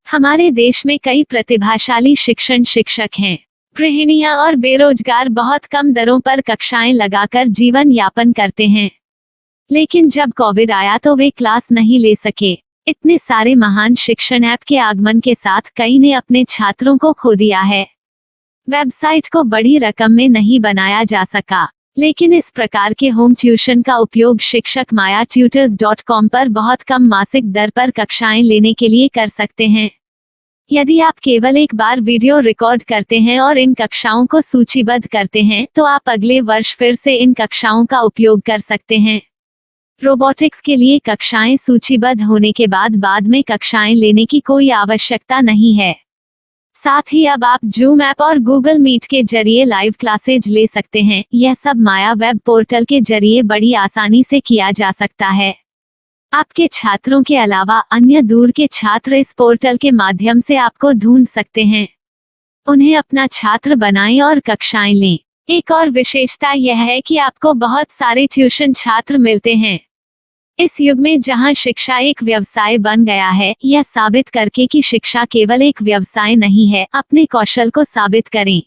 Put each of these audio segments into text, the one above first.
हमारे देश में कई प्रतिभाशाली शिक्षण शिक्षक हैं। गृहिणियां और बेरोजगार बहुत कम दरों पर कक्षाएं लगाकर जीवन यापन करते हैं। लेकिन जब कोविड आया तो वे क्लास नहीं ले सके। इतने सारे महान शिक्षण ऐप के आगमन के साथ कई ने अपने छात्रों को खो दिया है। वेबसाइट को बड़ी रकम में नहीं बनाया जा सका, लेकिन इस प्रकार के होम ट्यूशन का उपयोग शिक्षक myatutors.com पर बहुत कम मासिक दर पर कक्षाएं लेने के लिए कर सकते हैं। यदि आप केवल एक बार वीडियो रिकॉर्ड करते हैं और इन कक्षाओं को सूचीबद्ध करते हैं तो आप अगले वर्ष फिर से इन कक्षाओं का उपयोग कर सकते हैं। रोबोटिक्स के लिए कक्षाएं सूचीबद्ध होने के बाद में कक्षाएं लेने की कोई आवश्यकता नहीं है। साथ ही अब आप जूम ऐप और गूगल मीट के जरिए लाइव क्लासेज ले सकते हैं। यह सब माया वेब पोर्टल के जरिए बड़ी आसानी से किया जा सकता है। आपके छात्रों के अलावा अन्य दूर के छात्र इस पोर्टल के माध्यम से आपको ढूंढ सकते हैं। उन्हें अपना छात्र बनाएं और कक्षाएं लें। एक और विशेषता यह है कि आपको बहुत सारे ट्यूशन छात्र मिलते हैं। इस युग में जहां शिक्षा एक व्यवसाय बन गया है, यह साबित करके कि शिक्षा केवल एक व्यवसाय नहीं है, अपने कौशल को साबित करें,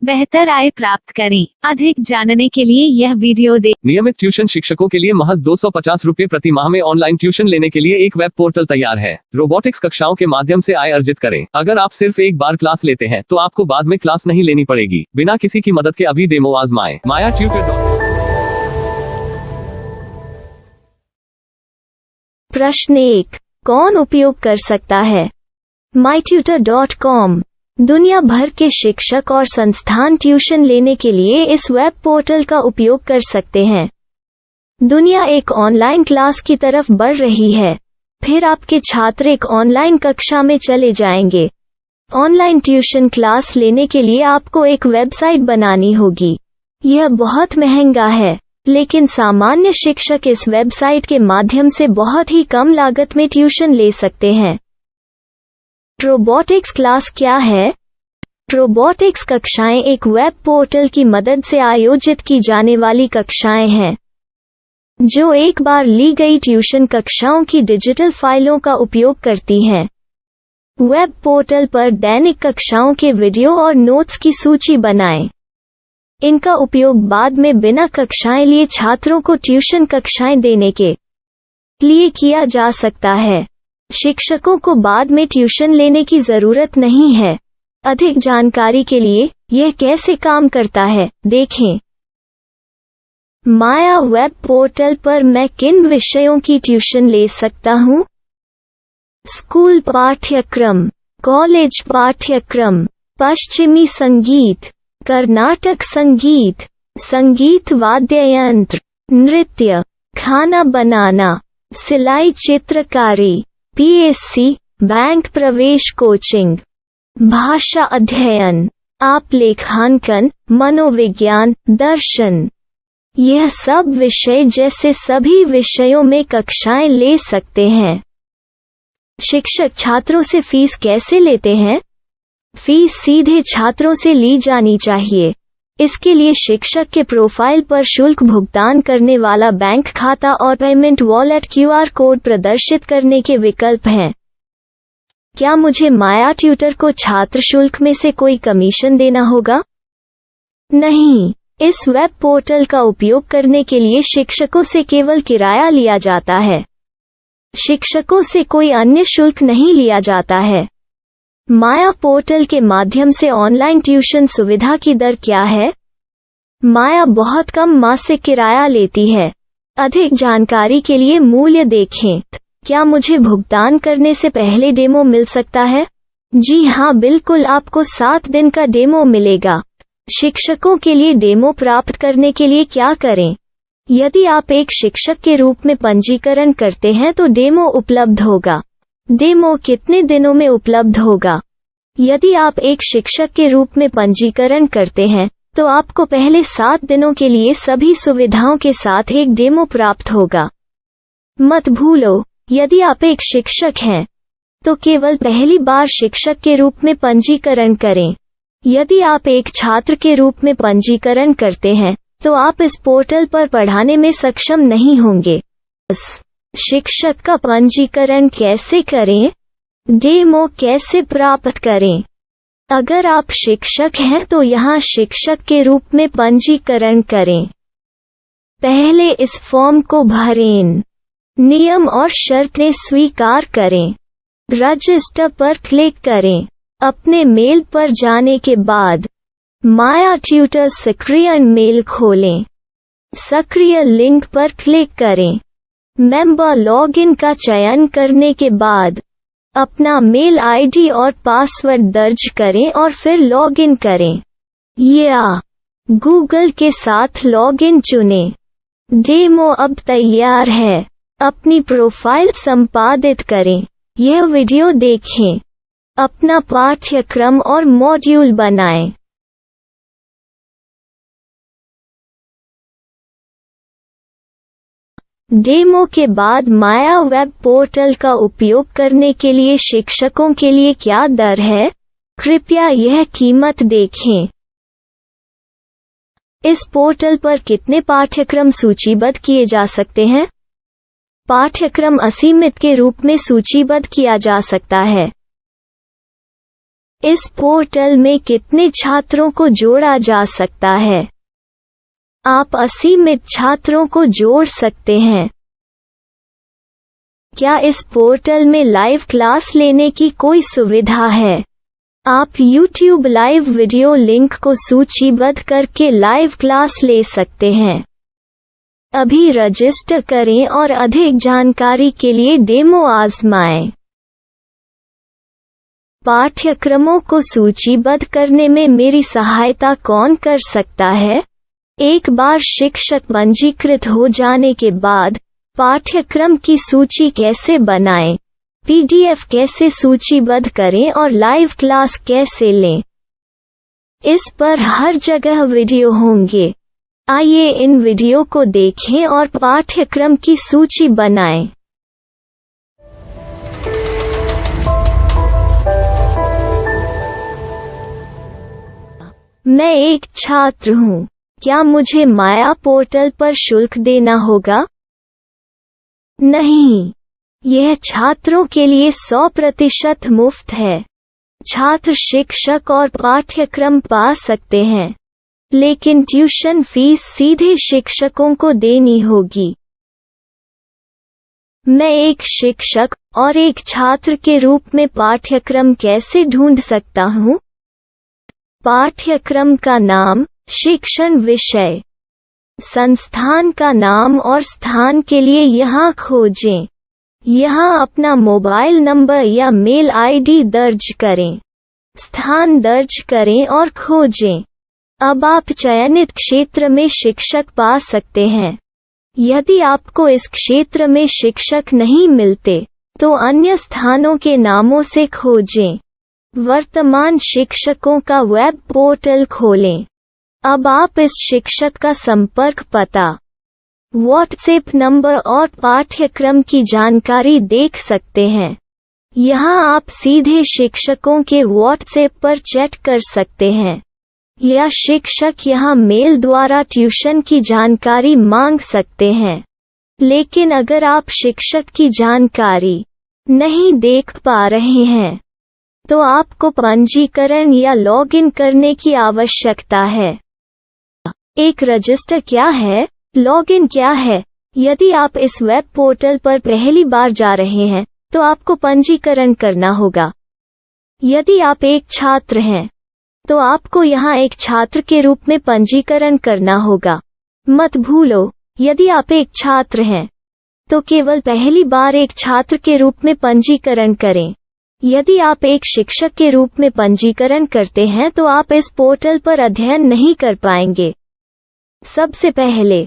बेहतर आय प्राप्त करें। अधिक जानने के लिए यह वीडियो देखें। नियमित ट्यूशन शिक्षकों के लिए महज 250 रुपए प्रति माह में ऑनलाइन ट्यूशन लेने के लिए एक वेब पोर्टल तैयार है। रोबोटिक्स कक्षाओं के माध्यम से आय अर्जित करें। अगर आप सिर्फ एक बार क्लास लेते हैं तो आपको बाद में क्लास नहीं लेनी पड़ेगी। बिना किसी की मदद के अभी डेमो आजमाएं। myatutors.com। प्रश्न 1, कौन उपयोग कर सकता है? mytutor.com दुनिया भर के शिक्षक और संस्थान ट्यूशन लेने के लिए इस वेब पोर्टल का उपयोग कर सकते हैं। दुनिया एक ऑनलाइन क्लास की तरफ बढ़ रही है। फिर आपके छात्र एक ऑनलाइन कक्षा में चले जाएंगे। ऑनलाइन ट्यूशन क्लास लेने के लिए आपको एक वेबसाइट बनानी होगी। यह बहुत महंगा है, लेकिन सामान्य शिक्षक इस वेबसाइट के माध्यम से बहुत ही कम लागत में ट्यूशन ले सकते हैं। रोबोटिक्स क्लास क्या है? रोबोटिक्स कक्षाएं एक वेब पोर्टल की मदद से आयोजित की जाने वाली कक्षाएं हैं, जो एक बार ली गई ट्यूशन कक्षाओं की डिजिटल फाइलों का उपयोग करती हैं। वेब पोर्टल पर दैनिक कक्षाओं के वीडियो और नोट्स की सूची बनाएं। इनका उपयोग बाद में बिना कक्षाएं लिए छात्रों को ट्यूशन कक्षाएं देने के लिए किया जा सकता है। शिक्षकों को बाद में ट्यूशन लेने की जरूरत नहीं है। अधिक जानकारी के लिए यह कैसे काम करता है, देखें। माया वेब पोर्टल पर मैं किन विषयों की ट्यूशन ले सकता हूँ? स्कूल पाठ्यक्रम, कॉलेज पाठ्यक्रम, पश्चिमी संगीत, कर्नाटक संगीत, संगीत वाद्य यंत्र, नृत्य, खाना बनाना, सिलाई चित्रकारी, पीएससी, बैंक प्रवेश कोचिंग, भाषा अध्ययन, आप लेखांकन, मनोविज्ञान, दर्शन। यह सब विषय जैसे सभी विषयों में कक्षाएं ले सकते हैं। शिक्षक छात्रों से फीस कैसे लेते हैं? फीस सीधे छात्रों से ली जानी चाहिए। इसके लिए शिक्षक के प्रोफाइल पर शुल्क भुगतान करने वाला बैंक खाता और पेमेंट वॉलेट क्यूआर कोड प्रदर्शित करने के विकल्प हैं। क्या मुझे माया ट्यूटर को छात्र शुल्क में से कोई कमीशन देना होगा? नहीं, इस वेब पोर्टल का उपयोग करने के लिए शिक्षकों से केवल किराया लिया जाता है। शिक्षकों से कोई अन्य शुल्क नहीं लिया जाता है। माया पोर्टल के माध्यम से ऑनलाइन ट्यूशन सुविधा की दर क्या है? माया बहुत कम मासिक किराया लेती है। अधिक जानकारी के लिए मूल्य देखें। क्या मुझे भुगतान करने से पहले डेमो मिल सकता है? जी हाँ, बिल्कुल, आपको 7 दिन का डेमो मिलेगा। शिक्षकों के लिए डेमो प्राप्त करने के लिए क्या करें? यदि आप एक शिक्षक के रूप में पंजीकरण करते हैं तो डेमो उपलब्ध होगा। डेमो कितने दिनों में उपलब्ध होगा? यदि आप एक शिक्षक के रूप में पंजीकरण करते हैं तो आपको पहले 7 दिनों के लिए सभी सुविधाओं के साथ एक डेमो प्राप्त होगा। मत भूलो, यदि आप एक शिक्षक हैं तो केवल पहली बार शिक्षक के रूप में पंजीकरण करें। यदि आप एक छात्र के रूप में पंजीकरण करते हैं तो आप इस पोर्टल पर पढ़ाने में सक्षम नहीं होंगे। शिक्षक का पंजीकरण कैसे करें? डेमो कैसे प्राप्त करें? अगर आप शिक्षक हैं तो यहाँ शिक्षक के रूप में पंजीकरण करें। पहले इस फॉर्म को भरें। नियम और शर्तें स्वीकार करें। रजिस्टर पर क्लिक करें। अपने मेल पर जाने के बाद माया ट्यूटर सक्रिय मेल खोलें। सक्रिय लिंक पर क्लिक करें। मेंबर लॉगिन का चयन करने के बाद अपना मेल आईडी और पासवर्ड दर्ज करें और फिर लॉगिन करें या गूगल के साथ लॉगिन चुनें। डेमो अब तैयार है। अपनी प्रोफाइल संपादित करें। यह वीडियो देखें। अपना पाठ्यक्रम और मॉड्यूल बनाएं। डेमो के बाद माया वेब पोर्टल का उपयोग करने के लिए शिक्षकों के लिए क्या दर है? कृपया यह कीमत देखें। इस पोर्टल पर कितने पाठ्यक्रम सूचीबद्ध किए जा सकते हैं? पाठ्यक्रम असीमित के रूप में सूचीबद्ध किया जा सकता है। इस पोर्टल में कितने छात्रों को जोड़ा जा सकता है? आप असीमित छात्रों को जोड़ सकते हैं। क्या इस पोर्टल में लाइव क्लास लेने की कोई सुविधा है? आप YouTube लाइव वीडियो लिंक को सूचीबद्ध करके लाइव क्लास ले सकते हैं। अभी रजिस्टर करें और अधिक जानकारी के लिए डेमो आजमाएं। पाठ्यक्रमों को सूचीबद्ध करने में मेरी सहायता कौन कर सकता है? एक बार शिक्षक पंजीकृत हो जाने के बाद पाठ्यक्रम की सूची कैसे बनाएं? PDF कैसे सूचीबद्ध करें और लाइव क्लास कैसे लें? इस पर हर जगह वीडियो होंगे। आइए इन वीडियो को देखें और पाठ्यक्रम की सूची बनाएं। मैं एक छात्र हूँ। क्या मुझे माया पोर्टल पर शुल्क देना होगा? नहीं, यह छात्रों के लिए 100% मुफ्त है। छात्र शिक्षक और पाठ्यक्रम पा सकते हैं, लेकिन ट्यूशन फीस सीधे शिक्षकों को देनी होगी। मैं एक शिक्षक और एक छात्र के रूप में पाठ्यक्रम कैसे ढूंढ सकता हूँ? पाठ्यक्रम का नाम, शिक्षण विषय, संस्थान का नाम और स्थान के लिए यहाँ खोजें। यहाँ अपना मोबाइल नंबर या मेल आईडी दर्ज करें। स्थान दर्ज करें और खोजें। अब आप चयनित क्षेत्र में शिक्षक पा सकते हैं। यदि आपको इस क्षेत्र में शिक्षक नहीं मिलते, तो अन्य स्थानों के नामों से खोजें। वर्तमान शिक्षकों का वेब पोर्टल खोलें। अब आप इस शिक्षक का संपर्क पता, व्हाट्सएप नंबर और पाठ्यक्रम की जानकारी देख सकते हैं। यहाँ आप सीधे शिक्षकों के व्हाट्सएप पर चैट कर सकते हैं या शिक्षक यहाँ मेल द्वारा ट्यूशन की जानकारी मांग सकते हैं। लेकिन अगर आप शिक्षक की जानकारी नहीं देख पा रहे हैं, तो आपको पंजीकरण या लॉगिन करने की आवश्यकता है। एक रजिस्टर क्या है? लॉगिन क्या है? यदि आप इस वेब पोर्टल पर पहली बार जा रहे हैं, तो आपको पंजीकरण करना होगा। यदि आप एक छात्र हैं, तो आपको यहाँ एक छात्र के रूप में पंजीकरण करना होगा। मत भूलो, यदि आप एक छात्र हैं, तो केवल पहली बार एक छात्र के रूप में पंजीकरण करें। यदि आप एक शिक्षक के रूप में पंजीकरण करते हैं, तो आप इस पोर्टल पर अध्ययन नहीं कर पाएंगे। सबसे पहले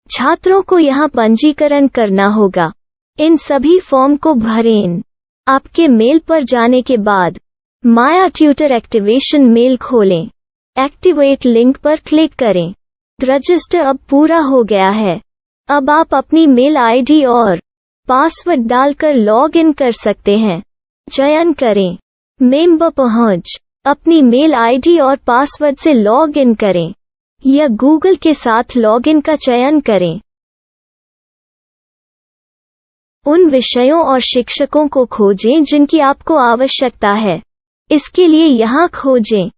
छात्रों को यहाँ पंजीकरण करना होगा। इन सभी फॉर्म को भरें। आपके मेल पर जाने के बाद माया ट्यूटर एक्टिवेशन मेल खोलें। एक्टिवेट लिंक पर क्लिक करें। रजिस्टर अब पूरा हो गया है। अब आप अपनी मेल आईडी और पासवर्ड डालकर लॉग इन कर सकते हैं। चयन करें मेंबर पहुंच। अपनी मेल आईडी और पासवर्ड से लॉग इन करें या गूगल के साथ लॉगिन का चयन करें। उन विषयों और शिक्षकों को खोजें जिनकी आपको आवश्यकता है। इसके लिए यहाँ खोजें।